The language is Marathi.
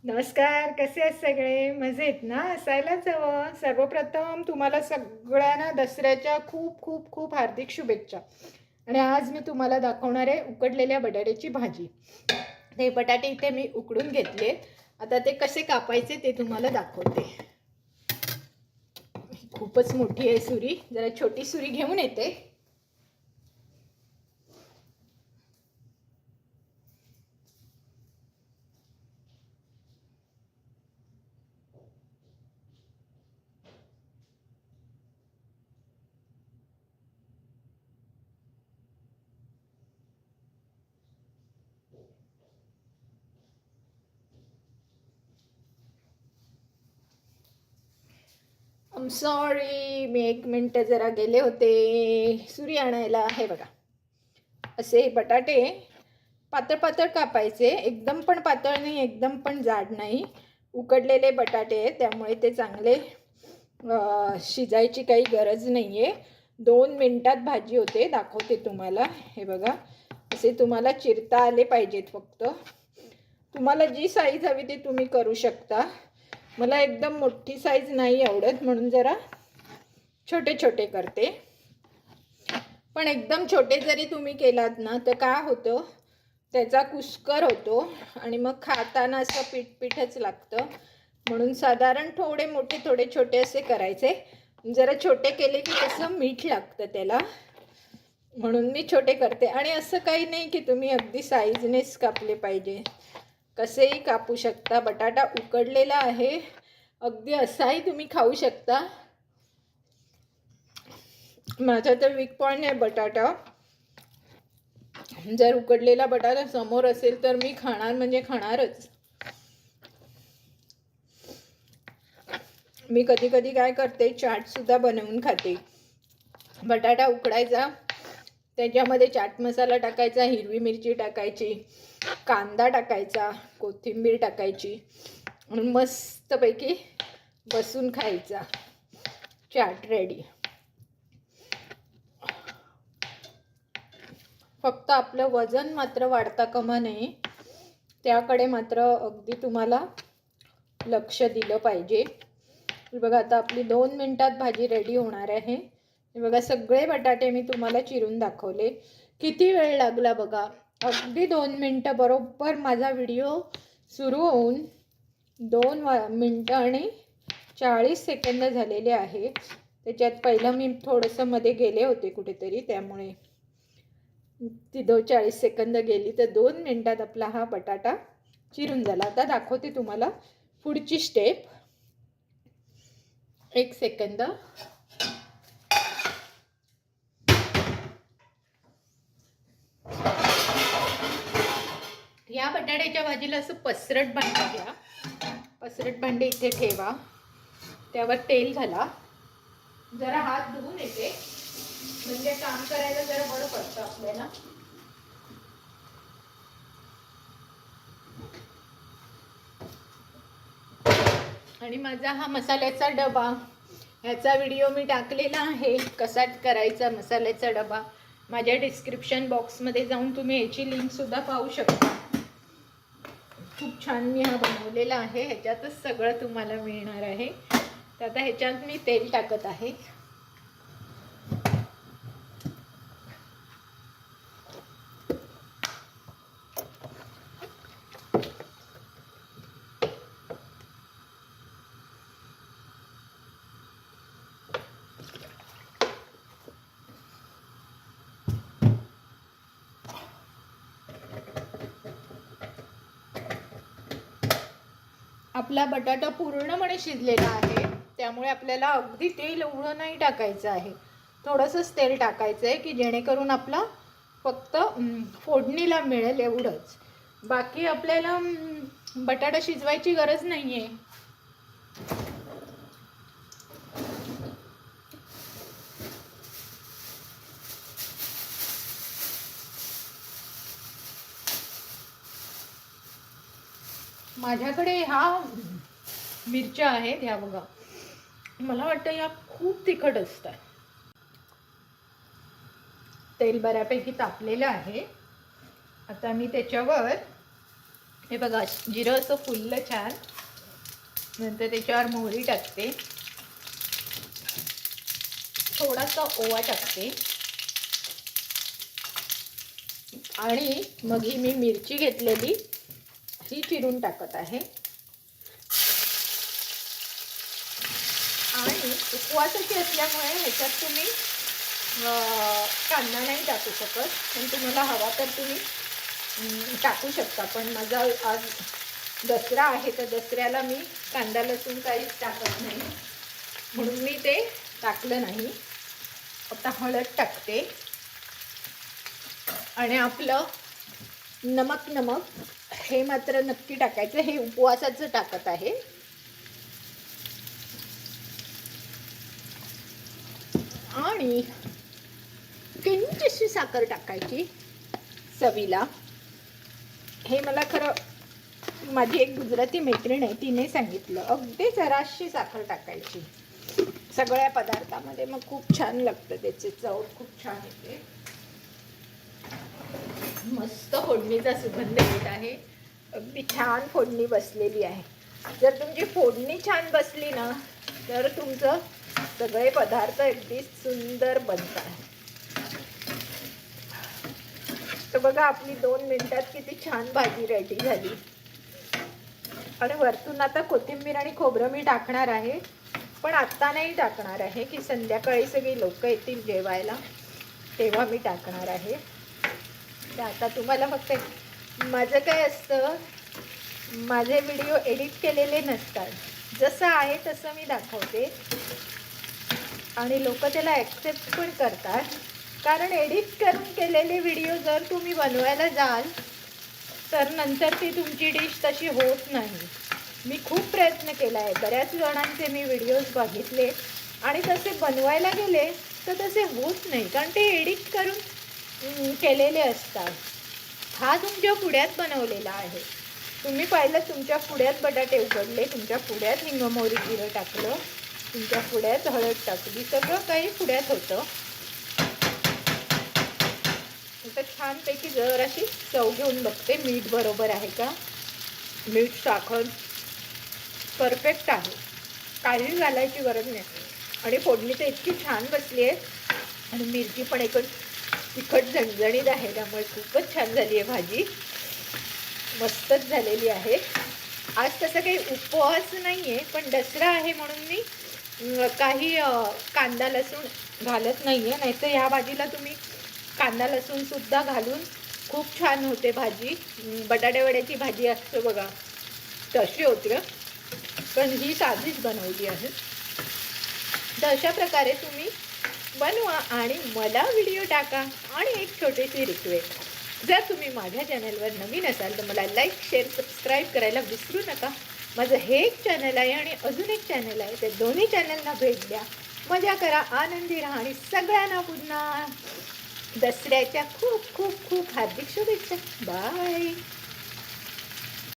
नमस्कार, कसे आहेत सगळे? मजेत ना? असायलाच हवं. सर्वप्रथम तुम्हाला सगळ्यांना दसऱ्याच्या खूप खूप खूप हार्दिक शुभेच्छा. आणि आज मी तुम्हाला दाखवणार आहे उकडलेल्या बटाट्याची भाजी. हे बटाटे इथे मी उकडून घेतले. आता ते कसे कापायचे ते तुम्हाला दाखवते. खूपच मोठी आहे सुरी, जरा छोटी सुरी घेऊन येते. सॉरी, मी 1 मिनिट जरा गेले होते सुरी आणायला. हे बघा, असे बटाटे पातळ पातळ कापायचे, एकदम पण पातळ नाही, एकदम पण जाड नाही. उकडलेले बटाटे आहेत त्यामुळे ते चांगले शिजायची काही गरज नाही आहे. 2 मिनिटात भाजी होते. दाखवते तुम्हाला. हे बघा, असे तुम्हाला चिरता आले पाहिजेत. फक्त तुम्हाला जी साईज हवी ती तुम्ही करू शकता. मला एकदम मोठी साईज नाही आवडत म्हणून जरा छोटे छोटे करते. पण एकदम छोटे जरी तुम्ही केलात ना तर काय होतं, त्याचा कुस्कर होतो आणि मग खाताना असं पीठपीठच लागतं. म्हणून साधारण थोडे मोठे थोडे छोटे असे करायचे. जरा छोटे केले की कसं मीठ लागतं त्याला, म्हणून मी छोटे करते. आणि असं काही नाही की तुम्ही अगदी साईजनेच कापले पाहिजे, कसेही कापू शकता. बटाटा उकडलेला आहे, अगदी असाही तुम्ही खाऊ शकता. माझा तर वीक पॉईंट आहे बटाटा. जर उकडलेला बटाटा समोर असेल तर मी खाणार म्हणजे खाणारच. मी कधी कधी काय करते, चाटसुद्धा बनवून खाते. बटाटा उकडायचा, त्याच्यामध्ये चाट मसाला टाकायचा, हिरवी मिरची टाकायची, कांदा टाकायचा, कोथिंबीर टाकायची आणि मस्तपैकी बसून खायचा. चाट रेडी. फक्त आपलं वजन मात्र वाढता कामा नये, त्याकडे मात्र अगदी तुम्हाला लक्ष दिलं पाहिजे. बघा, आता आपली 2 मिनिटात भाजी रेडी होणार आहे. हे बघा, सगळे बटाटे मी तुम्हाला चिरून दाखवले. किती वेळ लागला बघा, अगदी 2 मिनिटं बरोबर. माझा व्हिडिओ सुरू होऊन 2 मिनिटं आणि 40 सेकंद झालेले आहे. त्याच्यात पहिलं मी थोडंसं मध्ये गेले होते कुठेतरी, त्यामुळे ती 40 सेकंद गेली. तर 2 मिनिटात आपला हा बटाटा चिरून झाला. आता दाखवते तुम्हाला पुढची स्टेप. 1 सेकंद. या बटाट्याच्या भाजीला असं पसरट भांडं घ्या. पसरट भांडे इथे ठेवा, त्यावर तेल घाला. जरा हात धुवून येते म्हणजे काम करायला जरा बरं पडतं आपल्याला. आणि माझा हा मसाल्याचा डबा, ह्याचा व्हिडिओ मी टाकलेला आहे, कसा करायचा मसाल्याचा डबा. माझ्या डिस्क्रिप्शन बॉक्समध्ये जाऊन तुम्ही याची लिंकसुद्धा पाहू शकता. खूप छान मी हा बनवलेला आहे. ह्याच्यातच सगळं तुम्हाला मिळणार आहे. तर आता ह्याच्यात मी तेल टाकत आहे. आपला बटाटा पूर्णपणे शिजलेला आहे, त्यामुळे आपल्याला अगदी तेल एवढं नाही टाकायचं आहे. थोडंसंच तेल टाकायचं आहे की जेणेकरून आपला फक्त फोडणीला मिळेल एवढंच. बाकी आपल्याला बटाटा शिजवायची गरज नाही आहे. माझ्याकडे ह्या मिरच्या आहेत, ह्या बघा. मला वाटतं या खूप तिखट असतात. तेल बऱ्यापैकी तापलेलं आहे. आता मी त्याच्यावर हे बघा जिरं असं फुललं छान. नंतर त्याच्यावर मोहरी टाकते, थोडासा ओवा टाकते आणि मग ही मी मिरची घेतलेली ही चिरून टाकत आहे. आणि उपवासाची असल्यामुळे ह्याच्यात तुम्ही कांदा नाही टाकू शकत, पण तुम्हाला हवा तर तुम्ही टाकू शकता. पण माझा आज दसरा आहे तर दसऱ्याला मी कांदा लसूण काहीच टाकत नाही, म्हणून मी ते टाकलं नाही. आता हळद टाकते आणि आपलं नमक हे मात्र नक्की टाकायचं. हे उपवासाचं टाकत आहे. आणि किंचितशी साखर टाकायची चवीला. हे मला खरं माझी एक गुजराती मैत्रीण आहे तिने सांगितलं, अगदी जराशी साखर टाकायची सगळ्या पदार्थामध्ये, मग खूप छान लागतं, त्याचे चव खूप छान येते. मस्त फोडणीचा सुगंध येत आहे, अगदी छान फोडणी बसलेली आहे. जर तुमची फोडणी छान बसली ना तर तुमचं सगळे पदार्थ अगदी सुंदर बनतात. तर बघा आपली 2 मिनिटात किती छान भाजी रेडी झाली. आणि वरतून आता कोथिंबीर आणि खोबरं मी टाकणार आहे, पण आत्ता नाही टाकणार आहे, की संध्याकाळी सगळी लोक येतील जेवायला तेव्हा मी टाकणार आहे. तर आता तुम्हाला फक्त माझं काय असतं, माझे व्हिडिओ एडिट केलेले नसतात, जसं आहे तसं मी दाखवते आणि लोक त्याला ॲक्सेप्ट पण करतात. कारण एडिट करून केलेले व्हिडिओ जर तुम्ही बनवायला जाल तर नंतर ती तुमची डिश तशी होत नाही. मी खूप प्रयत्न केला आहे, बऱ्याच जणांचे मी व्हिडिओज बघितले आणि तसे बनवायला गेले तर तसे होत नाही, कारण ते एडिट करून केलेले असतात. हा तुमच्या पुड्यात बनवलेला आहे. तुम्ही पाहिलं, तुमच्या पुड्यात बटाटे उकडले, तुमच्या पुड्यात हिंग मोहरी जिरं टाकलं, तुमच्या पुड्यात हळद टाकली, सगळं काही पुड्यात होतं. तर छानपैकी जराशी चव घेऊन बघते मीठ बरोबर आहे का. मीठ साखर परफेक्ट आहे, काही घालायची गरज नाही. आणि फोडणी तर इतकी छान बसली आहे आणि मिरची पण एक तिखट झणझणीत आहे, त्यामुळे खूपच छान झाली आहे भाजी, मस्तच झालेली आहे. आज तसं काही उपवास नाही आहे, पण दसरा आहे म्हणून मी काही कांदा लसूण घालत नाही आहे. नाहीतर ह्या भाजीला तुम्ही कांदा लसूणसुद्धा घालून खूप छान होते भाजी. बटाटे वड्याची भाजी असते बघा तशी होते, पण ही साधीच बनवली आहे. तर अशा प्रकारे तुम्ही बनवा आणि मला व्हिडिओ टाका. आणि एक छोटीशी रिक्वेस्ट, जर तुम्ही माझ्या चॅनलवर नवीन असाल तर मला लाईक शेअर सबस्क्राईब करायला विसरू नका. माझं हे एक चॅनल आहे आणि अजून एक चॅनल आहे, ते दोन्ही चॅनलला भेट द्या, मजा करा, आनंदी राहा आणि सगळ्यांना पुन्हा दसऱ्याच्या खूप खूप खूप हार्दिक शुभेच्छा. बाय.